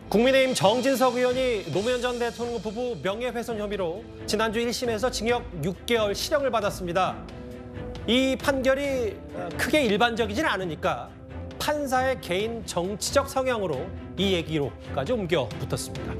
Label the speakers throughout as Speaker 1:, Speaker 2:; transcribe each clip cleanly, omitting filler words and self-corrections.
Speaker 1: 국민의힘 정진석 의원이 노무현 전 대통령 부부 명예훼손 혐의로 지난주 1심에서 징역 6개월 실형을 받았습니다. 이 판결이 크게 일반적이진 않으니까 판사의 개인 정치적 성향으로 이 얘기로까지 옮겨 붙었습니다.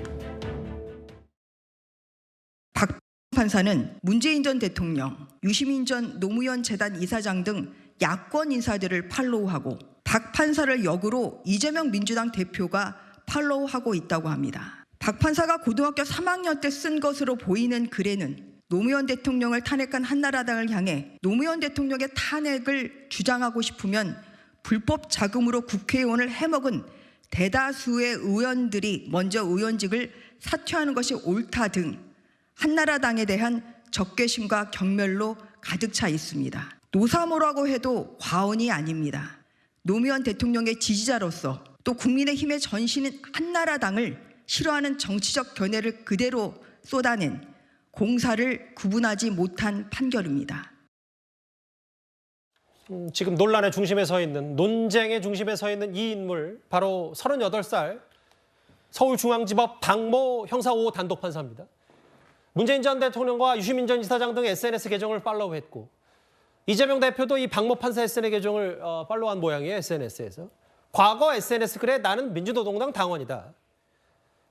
Speaker 2: 박 판사는 문재인 전 대통령, 유시민 전 노무현 재단 이사장 등 야권 인사들을 팔로우하고 박 판사를 역으로 이재명 민주당 대표가 팔로우하고 있다고 합니다. 박 판사가 고등학교 3학년 때 쓴 것으로 보이는 글에는 노무현 대통령을 탄핵한 한나라당을 향해 노무현 대통령의 탄핵을 주장하고 싶으면 불법 자금으로 국회의원을 해먹은 대다수의 의원들이 먼저 의원직을 사퇴하는 것이 옳다 등 한나라당에 대한 적개심과 경멸로 가득 차 있습니다. 노사모라고 해도 과언이 아닙니다. 노무현 대통령의 지지자로서 또 국민의힘의 전신인 한나라당을 싫어하는 정치적 견해를 그대로 쏟아낸 공사를 구분하지 못한 판결입니다.
Speaker 1: 지금 논란의 중심에 서 있는, 논쟁의 중심에 서 있는 이 인물, 바로 38살 서울중앙지법 당모 형사 5호 단독 판사입니다. 문재인 전 대통령과 유시민 전 이사장 등 SNS 계정을 팔로우했고 이재명 대표도 이 박모 판사 SNS 계정을 팔로우한 모양이에요, SNS에서. 과거 SNS 글에 나는 민주노동당 당원이다.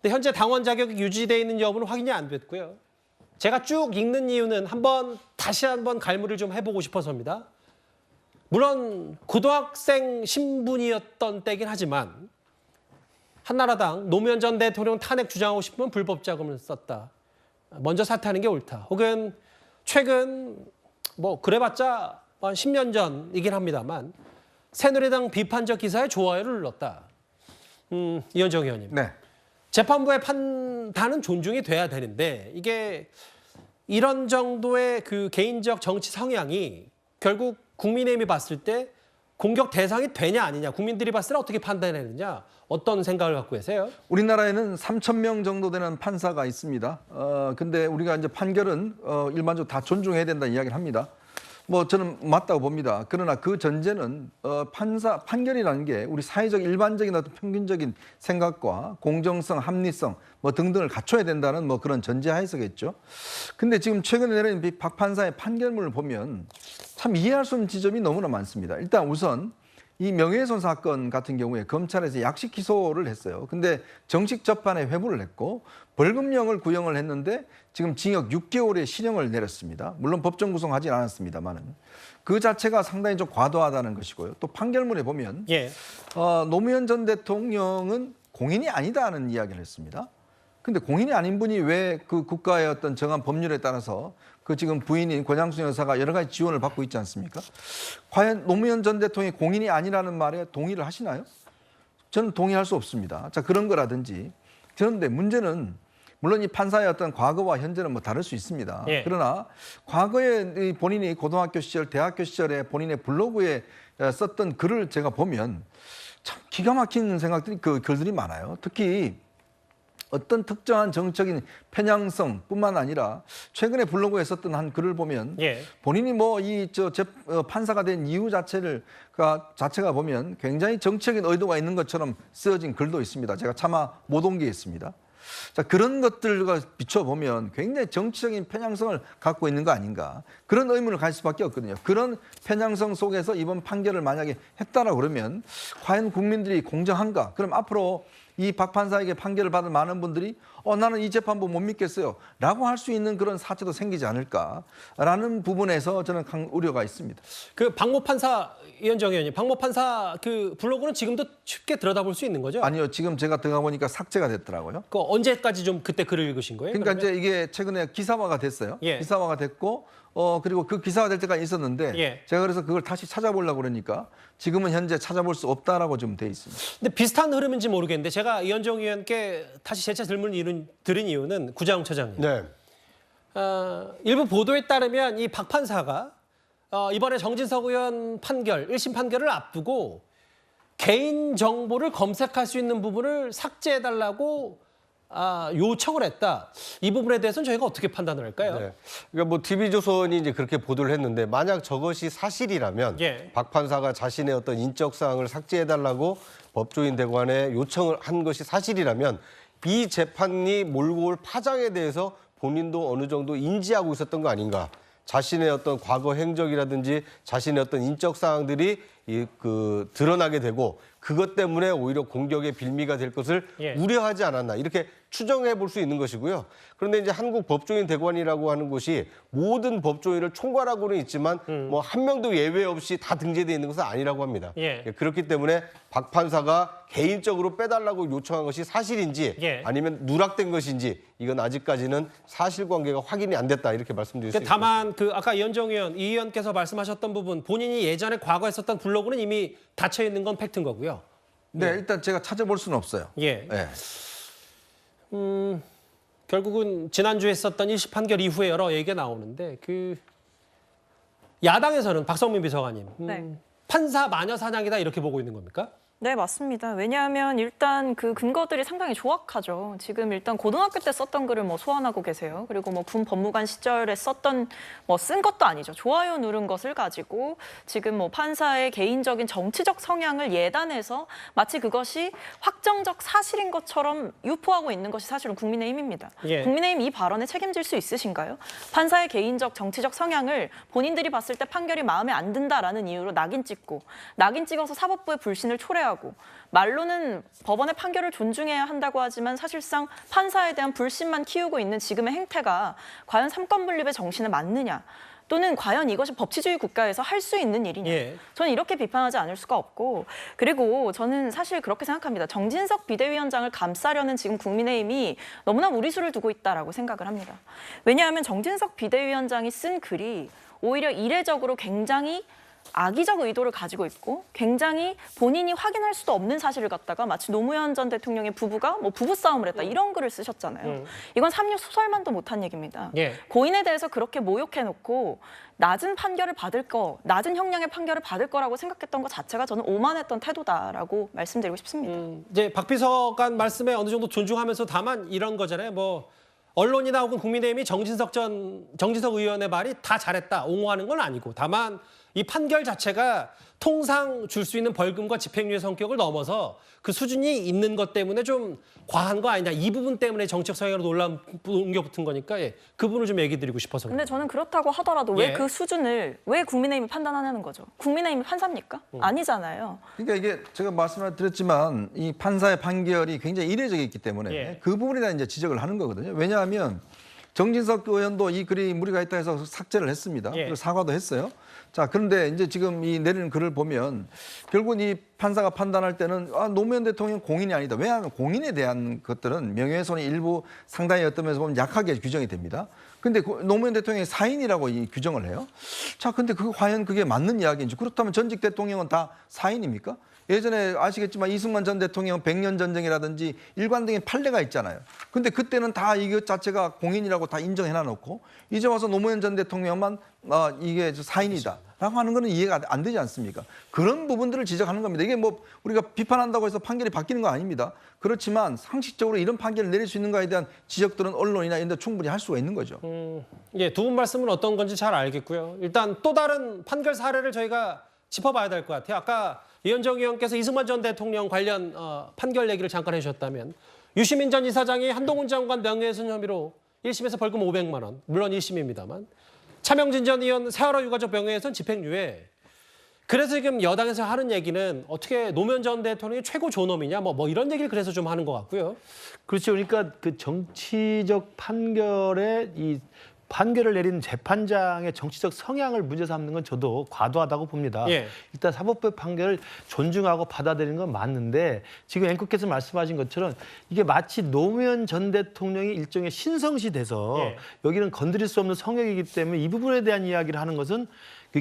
Speaker 1: 근데 현재 당원 자격이 유지되어 있는 여부는 확인이 안 됐고요. 제가 쭉 읽는 이유는 다시 한번 갈무리를 좀 해보고 싶어서입니다. 물론 고등학생 신분이었던 때긴 하지만 한나라당 노무현 전 대통령 탄핵 주장하고 싶으면 불법 자금을 썼다. 먼저 사퇴하는 게 옳다. 혹은 최근 그래봤자 한 10년 전이긴 합니다만 새누리당 비판적 기사에 좋아요를 눌렀다. 이현정 의원님.
Speaker 3: 네.
Speaker 1: 재판부의 판단은 존중이 돼야 되는데 이게 이런 정도의 그 개인적 정치 성향이 결국 국민의힘이 봤을 때 공격 대상이 되냐 아니냐, 국민들이 봤을 때 어떻게 판단해야 되느냐, 어떤 생각을 갖고 계세요?
Speaker 3: 우리나라에는 3,000명 정도 되는 판사가 있습니다. 근데 우리가 이제 판결은 일반적으로 다 존중해야 된다는 이야기를 합니다. 저는 맞다고 봅니다. 그러나 그 전제는 판결이라는 게 우리 사회적 일반적인 어떤 평균적인 생각과 공정성, 합리성 등등을 갖춰야 된다는 그런 전제하에서겠죠. 근데 지금 최근에 내린 박 판사의 판결문을 보면 참 이해할 수 없는 지점이 너무나 많습니다. 일단 우선 이 명예훼손 사건 같은 경우에 검찰에서 약식 기소를 했어요. 근데 정식 접판에 회부를 했고 벌금형을 구형을 했는데 지금 징역 6개월의 실형을 내렸습니다. 물론 법정 구속하진 않았습니다만은 그 자체가 상당히 좀 과도하다는 것이고요. 또 판결문에 보면 노무현 전 대통령은 공인이 아니다는 이야기를 했습니다. 근데 공인이 아닌 분이 왜 그 국가의 어떤 정한 법률에 따라서 그 지금 부인인 권양순 여사가 여러 가지 지원을 받고 있지 않습니까? 과연 노무현 전 대통령이 공인이 아니라는 말에 동의를 하시나요? 저는 동의할 수 없습니다. 자, 그런 거라든지. 그런데 문제는 물론 이 판사의 어떤 과거와 현재는 다를 수 있습니다. 그러나 과거에 본인이 고등학교 시절, 대학교 시절에 본인의 블로그에 썼던 글을 제가 보면 참 기가 막힌 생각들이 그 글들이 많아요. 특히 어떤 특정한 정적인 편향성뿐만 아니라 최근에 블로그에 썼던 한 글을 보면 본인이 판사가 된 이유 자체가 보면 굉장히 정치적인 의도가 있는 것처럼 쓰여진 글도 있습니다. 제가 차마 못 옮기겠습니다. 자, 그런 것들과 비춰보면 굉장히 정치적인 편향성을 갖고 있는 거 아닌가, 그런 의문을 가질 수밖에 없거든요. 그런 편향성 속에서 이번 판결을 만약에 했다라고 그러면 과연 국민들이 공정한가? 그럼 앞으로 이 박 판사에게 판결을 받은 많은 분들이 나는 이 재판부 못 믿겠어요 라고 할 수 있는 그런 사태도 생기지 않을까라는 부분에서 저는 우려가 있습니다.
Speaker 1: 그 박모 판사, 이현정 의원님, 박모 판사 그 블로그는 지금도 쉽게 들여다볼 수 있는 거죠?
Speaker 3: 아니요, 지금 제가 들어가 보니까 삭제가 됐더라고요.
Speaker 1: 그 언제까지 좀 그때 글을 읽으신 거예요?
Speaker 3: 그러니까
Speaker 1: 그러면?
Speaker 3: 이제 이게 최근에 기사화가 됐어요. 기사화가 됐고 그리고 그 기사화 될 때까지 있었는데 제가 그래서 그걸 다시 찾아보려고 그러니까 지금은 현재 찾아볼 수 없다라고 좀 돼 있습니다.
Speaker 1: 근데 비슷한 흐름인지 모르겠는데 제가 이현정 의원께 다시 재차 질문을 드린 이유는 구자영 처장님. 일부 보도에 따르면 이 박 판사가 이번에 정진석 의원 판결, 1심 판결을 앞두고 개인 정보를 검색할 수 있는 부분을 삭제해달라고 요청을 했다. 이 부분에 대해서는 저희가 어떻게 판단을 할까요?
Speaker 4: 그러니까 TV조선이 이제 그렇게 보도를 했는데 만약 저것이 사실이라면 박 판사가 자신의 어떤 인적 사항을 삭제해달라고 법조인 대관에 요청을 한 것이 사실이라면 이 재판이 몰고 올 파장에 대해서 본인도 어느 정도 인지하고 있었던 거 아닌가. 자신의 어떤 과거 행적이라든지 자신의 어떤 인적 사항들이 드러나게 되고 그것 때문에 오히려 공격의 빌미가 될 것을
Speaker 1: 예.
Speaker 4: 우려하지 않았나 이렇게 추정해 볼 수 있는 것이고요. 그런데 이제 한국 법조인 대관이라고 하는 곳이 모든 법조인을 총괄하고는 있지만 뭐 한 명도 예외 없이 다 등재되어 있는 것은 아니라고 합니다.
Speaker 1: 예.
Speaker 4: 그렇기 때문에 박 판사가 개인적으로 빼달라고 요청한 것이 사실인지
Speaker 1: 예.
Speaker 4: 아니면 누락된 것인지 이건 아직까지는 사실관계가 확인이 안 됐다 이렇게 말씀드릴 수 있습니다.
Speaker 1: 다만 아까 이현정 의원, 이 의원께서 말씀하셨던 부분 본인이 예전에 과거에 썼던 블로그는 이미 닫혀 있는 건 팩트인 거고요.
Speaker 3: 네, 일단 제가 찾아볼 수는 없어요.
Speaker 1: 예.
Speaker 3: 네.
Speaker 1: 결국은 지난주에 썼던 1심 판결 이후에 여러 얘기가 나오는데 야당에서는 박성민 비서관님
Speaker 5: 네.
Speaker 1: 판사 마녀 사냥이다 이렇게 보고 있는 겁니까?
Speaker 5: 네, 맞습니다. 왜냐하면 일단 그 근거들이 상당히 조악하죠. 지금 일단 고등학교 때 썼던 글을 소환하고 계세요. 그리고 군 법무관 시절에 썼던 쓴 것도 아니죠. 좋아요 누른 것을 가지고 지금 판사의 개인적인 정치적 성향을 예단해서 마치 그것이 확정적 사실인 것처럼 유포하고 있는 것이 사실은 국민의힘입니다.
Speaker 1: 예.
Speaker 5: 국민의힘 이 발언에 책임질 수 있으신가요? 판사의 개인적 정치적 성향을 본인들이 봤을 때 판결이 마음에 안 든다라는 이유로 낙인 찍어서 사법부의 불신을 초래하고 말로는 법원의 판결을 존중해야 한다고 하지만 사실상 판사에 대한 불신만 키우고 있는 지금의 행태가 과연 삼권분립의 정신에 맞느냐 또는 과연 이것이 법치주의 국가에서 할 수 있는 일이냐.
Speaker 1: 예.
Speaker 5: 저는 이렇게 비판하지 않을 수가 없고 그리고 저는 사실 그렇게 생각합니다. 정진석 비대위원장을 감싸려는 지금 국민의힘이 너무나 무리수를 두고 있다라고 생각을 합니다. 왜냐하면 정진석 비대위원장이 쓴 글이 오히려 이례적으로 굉장히 악의적 의도를 가지고 있고 굉장히 본인이 확인할 수도 없는 사실을 갖다가 마치 노무현 전 대통령의 부부가 부부싸움을 했다 이런 글을 쓰셨잖아요. 이건 삼류 소설만도 못한 얘기입니다.
Speaker 1: 예.
Speaker 5: 고인에 대해서 그렇게 모욕해놓고 낮은 낮은 형량의 판결을 받을 거라고 생각했던 것 자체가 저는 오만했던 태도다라고 말씀드리고 싶습니다.
Speaker 1: 이제 박 비서관 말씀에 어느 정도 존중하면서 다만 이런 거잖아요. 언론이나 혹은 국민의힘이 정진석 의원의 말이 다 잘했다 옹호하는 건 아니고 다만 이 판결 자체가 통상 줄 수 있는 벌금과 집행유예 성격을 넘어서 그 수준이 있는 것 때문에 좀 과한 거 아니냐 이 부분 때문에 정책 성향으로 논란 옮겨붙은 거니까 그 부분을 좀 얘기 드리고 싶어서.
Speaker 5: 근데 저는 그렇다고 하더라도
Speaker 1: 예.
Speaker 5: 왜 그 수준을 왜 국민의힘이 판단하냐는 거죠. 국민의힘이 판사입니까? 아니잖아요.
Speaker 3: 그러니까 이게 제가 말씀을 드렸지만 이 판사의 판결이 굉장히 이례적이기 때문에
Speaker 1: 예.
Speaker 3: 그 부분이나 이제 지적을 하는 거거든요. 왜냐하면 정진석 의원도 이 글이 무리가 있다 해서 삭제를 했습니다.
Speaker 1: 예.
Speaker 3: 그리고 사과도 했어요. 자, 그런데 이제 지금 이 내리는 글을 보면 결국은 이 판사가 판단할 때는 노무현 대통령 공인이 아니다. 왜냐하면 공인에 대한 것들은 명예훼손이 일부 상당히 어떤 면에서 보면 약하게 규정이 됩니다. 근데 노무현 대통령이 사인이라고 이 규정을 해요. 자, 근데 과연 그게 맞는 이야기인지 그렇다면 전직 대통령은 다 사인입니까? 예전에 아시겠지만 이승만 전 대통령 백년 전쟁이라든지 일관적인 판례가 있잖아요. 근데 그때는 다 이것 자체가 공인이라고 다 인정해놔 놓고 이제 와서 노무현 전 대통령만 이게 사인이다라고 하는 거는 이해가 안 되지 않습니까? 그런 부분들을 지적하는 겁니다. 이게 우리가 비판한다고 해서 판결이 바뀌는 거 아닙니다. 그렇지만 상식적으로 이런 판결을 내릴 수 있는가에 대한 지적들은 언론이나 이런 데 충분히 할 수가 있는 거죠.
Speaker 1: 예, 두 분 말씀은 어떤 건지 잘 알겠고요. 일단 또 다른 판결 사례를 저희가 짚어봐야 될 것 같아요. 아까 이현정 의원께서 이승만 전 대통령 관련 판결 얘기를 잠깐 해주셨다면 유시민 전 이사장이 한동훈 장관 명예훼손 혐의로 1심에서 벌금 500만 원, 물론 1심입니다만 차명진 전 의원 세월호 유가족 명예훼손 집행유예. 그래서 지금 여당에서 하는 얘기는 어떻게 노무현 전 대통령이 최고 존엄이냐 이런 얘기를 그래서 좀 하는 것 같고요.
Speaker 6: 그렇죠. 그러니까 그 정치적 판결에 이 판결을 내리는 재판장의 정치적 성향을 문제 삼는 건 저도 과도하다고 봅니다.
Speaker 1: 예.
Speaker 6: 일단 사법부의 판결을 존중하고 받아들이는 건 맞는데 지금 앵커께서 말씀하신 것처럼 이게 마치 노무현 전 대통령이 일종의 신성시 돼서
Speaker 1: 예.
Speaker 6: 여기는 건드릴 수 없는 성역이기 때문에 이 부분에 대한 이야기를 하는 것은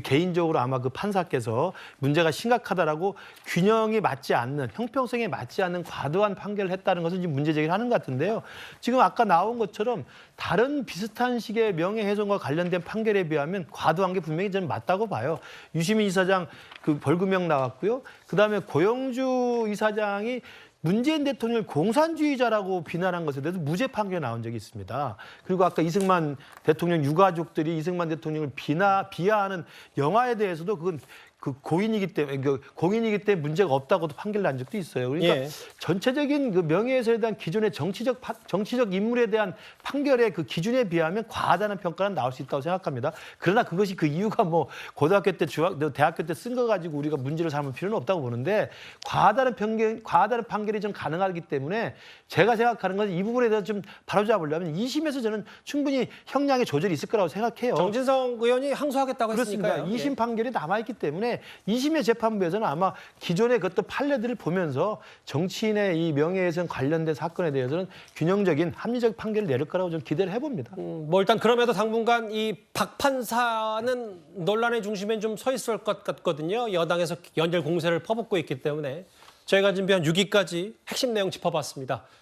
Speaker 6: 개인적으로 아마 그 판사께서 문제가 심각하다라고 균형이 맞지 않는 형평성에 맞지 않는 과도한 판결을 했다는 것은 지금 문제 제기를 하는 것 같은데요. 지금 아까 나온 것처럼 다른 비슷한 식의 명예훼손과 관련된 판결에 비하면 과도한 게 분명히 저는 맞다고 봐요. 유시민 이사장 그 벌금형 나왔고요. 그다음에 고영주 이사장이 문재인 대통령을 공산주의자라고 비난한 것에 대해서 무죄 판결이 나온 적이 있습니다. 그리고 아까 이승만 대통령 유가족들이 이승만 대통령을 비하하는 영화에 대해서도 그건 그 공인이기 때문에 문제가 없다고도 판결 난 적도 있어요. 그러니까
Speaker 1: 예.
Speaker 6: 전체적인 그 명예훼손에 대한 기존의 정치적 인물에 대한 판결의 그 기준에 비하면 과하다는 평가는 나올 수 있다고 생각합니다. 그러나 그것이 그 이유가 뭐 고등학교 때 대학교 때 쓴 거 가지고 우리가 문제를 삼을 필요는 없다고 보는데 과하다는 판결이 좀 가능하기 때문에 제가 생각하는 건 이 부분에 대해서 좀 바로잡으려면 2심에서 저는 충분히 형량의 조절이 있을 거라고 생각해요.
Speaker 1: 정진석 의원이 항소하겠다고
Speaker 6: 그렇습니다.
Speaker 1: 했으니까요.
Speaker 6: 2심 판결이 남아있기 때문에 2심의 재판부에서는 아마 기존의 그 판례들을 보면서 정치인의 이 명예훼손 관련된 사건에 대해서는 균형적인 합리적 판결을 내릴 거라고 좀 기대를 해봅니다.
Speaker 1: 뭐 일단 그럼에도 당분간 이 박 판사는 논란의 중심에 좀 서 있을 것 같거든요. 여당에서 연일 공세를 퍼붓고 있기 때문에 저희가 준비한 6위까지 핵심 내용 짚어봤습니다.